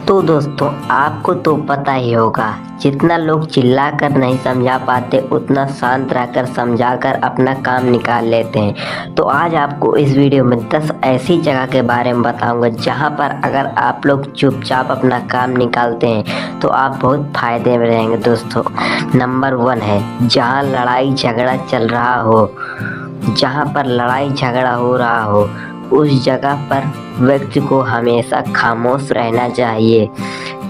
तो दोस्तों आपको तो पता ही होगा, जितना लोग चिल्लाकर नहीं समझा पाते उतना शांत रहकर समझाकर अपना काम निकाल लेते हैं। तो आज आपको इस वीडियो में 10 ऐसी जगह के बारे में बताऊंगा जहां पर अगर आप लोग चुपचाप अपना काम निकालते हैं तो आप बहुत फायदे में रहेंगे। दोस्तों नंबर 1 है जहां लड़ाई झगड़ा चल रहा हो, जहां पर लड़ाई झगड़ा हो रहा हो उस जगह पर व्यक्ति को हमेशा खामोश रहना चाहिए।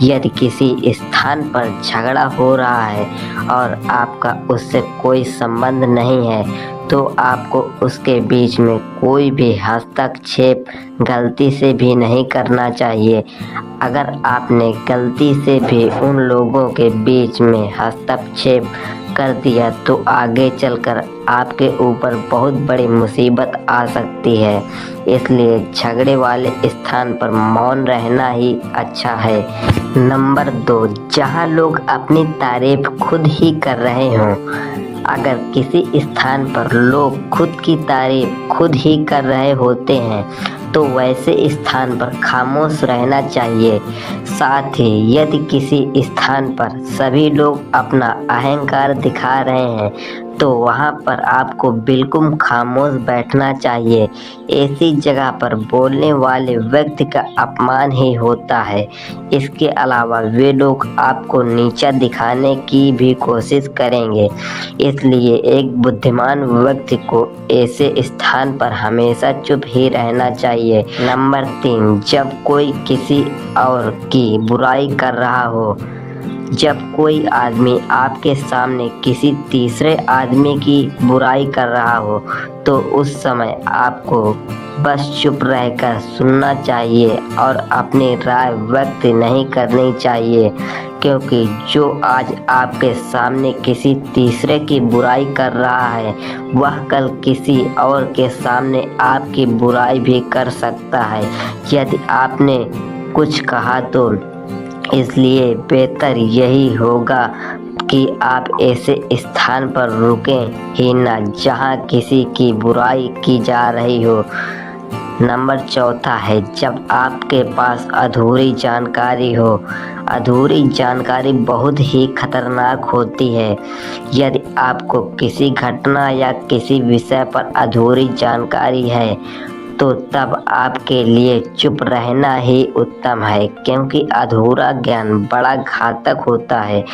यदि किसी स्थान पर झगड़ा हो रहा है और आपका उससे कोई संबंध नहीं है तो आपको उसके बीच में कोई भी हस्तक्षेप गलती से भी नहीं करना चाहिए। अगर आपने गलती से भी उन लोगों के बीच में हस्तक्षेप कर दिया तो आगे चलकर आपके ऊपर बहुत बड़ी मुसीबत आ सकती है। इसलिए झगड़े वाले स्थान पर मौन रहना ही अच्छा है। नंबर 2, जहां लोग अपनी तारीफ खुद ही कर रहे हों। अगर किसी स्थान पर लोग खुद की तारीफ खुद ही कर रहे होते हैं तो वैसे स्थान पर खामोश रहना चाहिए। साथ ही यदि किसी स्थान पर सभी लोग अपना अहंकार दिखा रहे हैं तो वहाँ पर आपको बिल्कुल खामोश बैठना चाहिए। ऐसी जगह पर बोलने वाले व्यक्ति का अपमान ही होता है। इसके अलावा वे लोग आपको नीचा दिखाने की भी कोशिश करेंगे। इसलिए एक बुद्धिमान व्यक्ति को ऐसे स्थान पर हमेशा चुप ही रहना चाहिए। नंबर 3, जब कोई किसी और की बुराई कर रहा हो। जब कोई आदमी आपके सामने किसी तीसरे आदमी की बुराई कर रहा हो तो उस समय आपको बस चुप रहकर सुनना चाहिए और अपनी राय व्यक्त नहीं करनी चाहिए, क्योंकि जो आज आपके सामने किसी तीसरे की बुराई कर रहा है वह कल किसी और के सामने आपकी बुराई भी कर सकता है। यदि आपने कुछ कहा तो इसलिए बेहतर यही होगा कि आप ऐसे स्थान पर रुकें ही ना जहां किसी की बुराई की जा रही हो। नंबर 4 है जब आपके पास अधूरी जानकारी हो। अधूरी जानकारी बहुत ही खतरनाक होती है। यदि आपको किसी घटना या किसी विषय पर अधूरी जानकारी है तो तब आपके लिए चुप रहना ही उत्तम है, क्योंकि अधूरा ज्ञान बड़ा घातक होता है।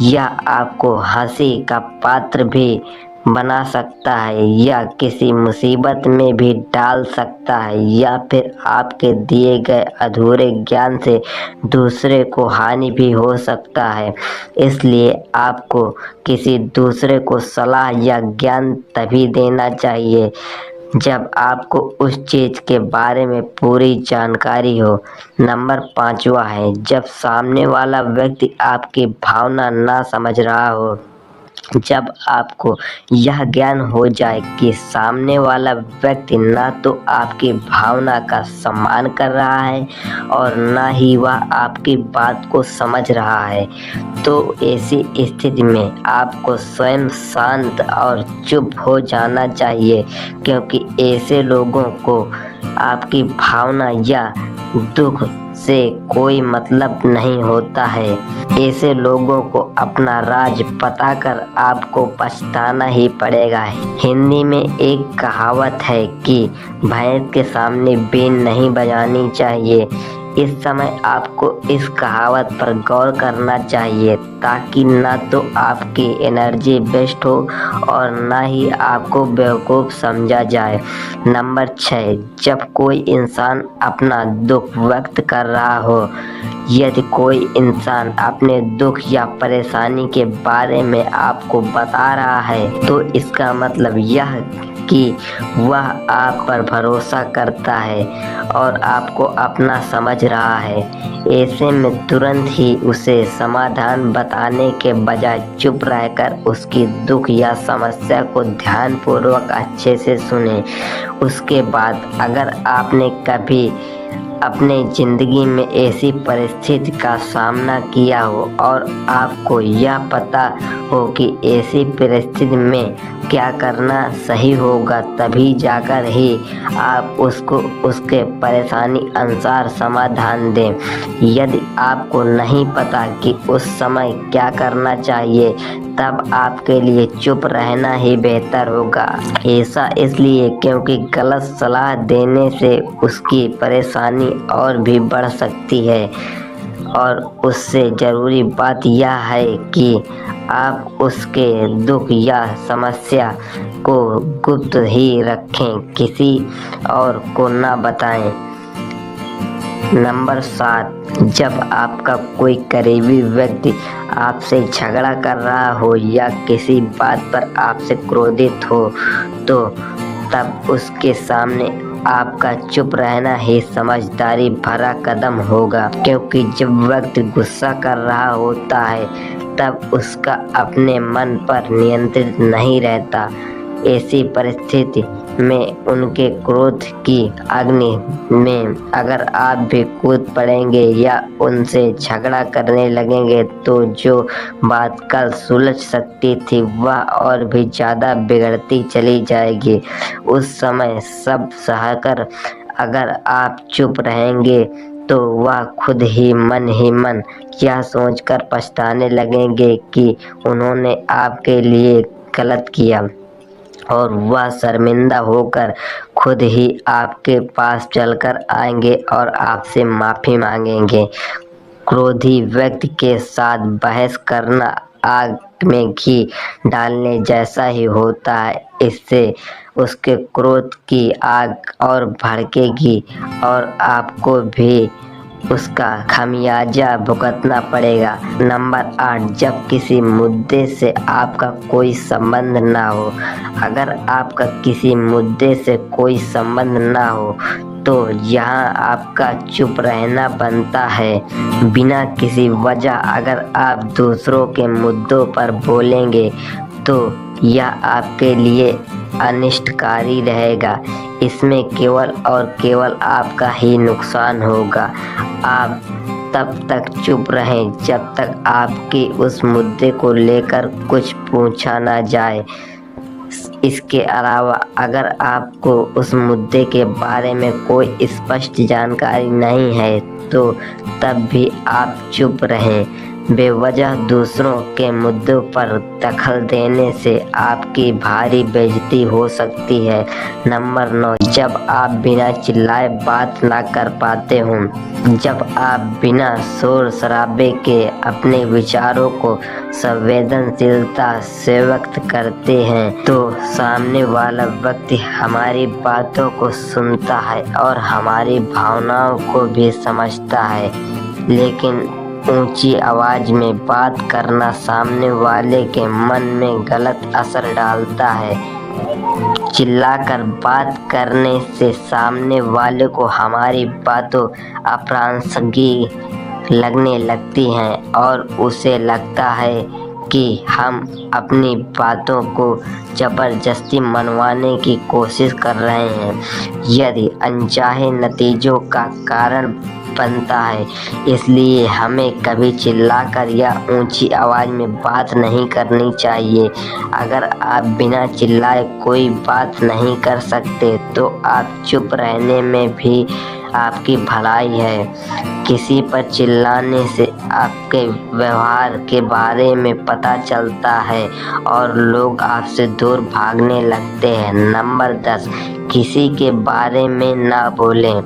यह आपको हंसी का पात्र भी बना सकता है या किसी मुसीबत में भी डाल सकता है, या फिर आपके दिए गए अधूरे ज्ञान से दूसरे को हानि भी हो सकता है। इसलिए आपको किसी दूसरे को सलाह या ज्ञान तभी देना चाहिए जब आपको उस चीज़ के बारे में पूरी जानकारी हो। नंबर 5 है जब सामने वाला व्यक्ति आपकी भावना ना समझ रहा हो। जब आपको यह ज्ञान हो जाए कि सामने वाला व्यक्ति ना तो आपकी भावना का सम्मान कर रहा है और ना ही वह आपकी बात को समझ रहा है, तो ऐसी स्थिति में आपको स्वयं शांत और चुप हो जाना चाहिए, क्योंकि ऐसे लोगों को आपकी भावना या दुख से कोई मतलब नहीं होता है। ऐसे लोगों को अपना राज बताकर आपको पछताना ही पड़ेगा। हिंदी में एक कहावत है कि भैंस के सामने बीन नहीं बजानी चाहिए। इस समय आपको इस कहावत पर गौर करना चाहिए ताकि ना तो आपकी एनर्जी वेस्ट हो और ना ही आपको बेवकूफ़ समझा जाए। नंबर 6, जब कोई इंसान अपना दुख व्यक्त कर रहा हो। यदि कोई इंसान अपने दुख या परेशानी के बारे में आपको बता रहा है तो इसका मतलब यह कि वह आप पर भरोसा करता है और आपको अपना समझ रहा है। ऐसे में तुरंत ही उसे समाधान बताने के बजाय चुप रहकर उसकी दुख या समस्या को ध्यानपूर्वक अच्छे से सुने। उसके बाद अगर आपने कभी अपने ज़िंदगी में ऐसी परिस्थिति का सामना किया हो और आपको यह पता हो कि ऐसी परिस्थिति में क्या करना सही होगा, तभी जाकर ही आप उसको उसके परेशानी अनुसार समाधान दें। यदि आपको नहीं पता कि उस समय क्या करना चाहिए, तब आपके लिए चुप रहना ही बेहतर होगा। ऐसा इसलिए क्योंकि गलत सलाह देने से उसकी परेशानी और भी बढ़ सकती है, और उससे ज़रूरी बात यह है कि आप उसके दुख या समस्या को गुप्त ही रखें, किसी और को ना बताएं। नंबर 7, जब आपका कोई करीबी व्यक्ति आपसे झगड़ा कर रहा हो या किसी बात पर आपसे क्रोधित हो, तो तब उसके सामने आपका चुप रहना ही समझदारी भरा कदम होगा, क्योंकि जब व्यक्ति गुस्सा कर रहा होता है तब उसका अपने मन पर नियंत्रण नहीं रहता। ऐसी परिस्थिति में उनके क्रोध की अग्नि में अगर आप भी कूद पड़ेंगे या उनसे झगड़ा करने लगेंगे, तो जो बात कल सुलझ सकती थी वह और भी ज़्यादा बिगड़ती चली जाएगी। उस समय सब सहकर अगर आप चुप रहेंगे तो वह खुद ही मन यह सोचकर पछताने लगेंगे कि उन्होंने आपके लिए गलत किया, और वह शर्मिंदा होकर खुद ही आपके पास चलकर आएंगे और आपसे माफ़ी मांगेंगे। क्रोधी व्यक्ति के साथ बहस करना आग में घी डालने जैसा ही होता है। इससे उसके क्रोध की आग और भड़केगी और आपको भी उसका खामियाजा भुगतना पड़ेगा। नंबर 8, जब किसी मुद्दे से आपका कोई संबंध ना हो। अगर आपका किसी मुद्दे से कोई संबंध ना हो तो यहाँ आपका चुप रहना बनता है। बिना किसी वजह अगर आप दूसरों के मुद्दों पर बोलेंगे तो यह आपके लिए अनिष्टकारी रहेगा। इसमें केवल और केवल आपका ही नुकसान होगा। आप तब तक चुप रहें जब तक आपके उस मुद्दे को लेकर कुछ पूछा ना जाए। इसके अलावा अगर आपको उस मुद्दे के बारे में कोई स्पष्ट जानकारी नहीं है तो तब भी आप चुप रहें। बेवजह दूसरों के मुद्दों पर दखल देने से आपकी भारी बेइज्जती हो सकती है। नंबर 9, जब आप बिना चिल्लाए बात ना कर पाते हों। जब आप बिना शोर शराबे के अपने विचारों को संवेदनशीलता से व्यक्त करते हैं तो सामने वाला व्यक्ति हमारी बातों को सुनता है और हमारी भावनाओं को भी समझता है। लेकिन ऊंची आवाज में बात करना सामने वाले के मन में गलत असर डालता है। चिल्लाकर बात करने से सामने वाले को हमारी बातों अप्रासंगिक लगने लगती हैं और उसे लगता है कि हम अपनी बातों को जबरदस्ती मनवाने की कोशिश कर रहे हैं। यदि अनचाहे नतीजों का कारण बनता है। इसलिए हमें कभी चिल्लाकर या ऊंची आवाज़ में बात नहीं करनी चाहिए। अगर आप बिना चिल्लाए कोई बात नहीं कर सकते तो आप चुप रहने में भी आपकी भलाई है। किसी पर चिल्लाने से आपके व्यवहार के बारे में पता चलता है और लोग आपसे दूर भागने लगते हैं। नंबर 10, किसी के बारे में ना बोलें।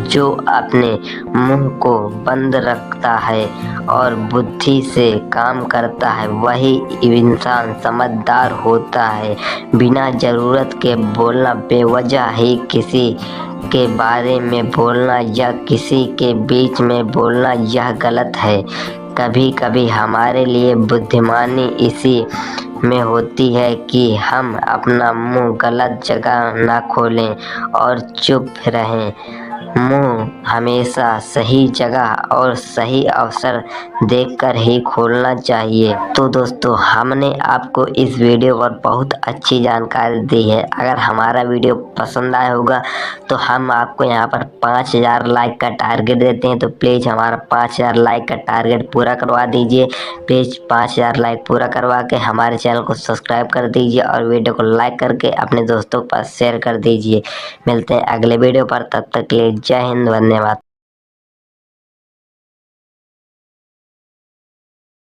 जो अपने मुंह को बंद रखता है और बुद्धि से काम करता है वही इंसान समझदार होता है। बिना ज़रूरत के बोलना, बेवजह ही किसी के बारे में बोलना या किसी के बीच में बोलना यह गलत है। कभी कभी हमारे लिए बुद्धिमानी इसी में होती है कि हम अपना मुंह गलत जगह ना खोलें और चुप रहें। मुंह हमेशा सही जगह और सही अवसर देखकर ही खोलना चाहिए। तो दोस्तों, हमने आपको इस वीडियो पर बहुत अच्छी जानकारी दी है। अगर हमारा वीडियो पसंद आया होगा तो हम आपको यहाँ पर 5000 लाइक का टारगेट देते हैं, तो प्लीज़ हमारा 5000 लाइक का टारगेट पूरा करवा दीजिए। प्लीज़ 5000 लाइक पूरा करवा के हमारे चैनल को सब्सक्राइब कर दीजिए और वीडियो को लाइक करके अपने दोस्तों के पास शेयर कर दीजिए। मिलते हैं अगले वीडियो पर, तब तक के लिए जय हिंद, धन्यवाद।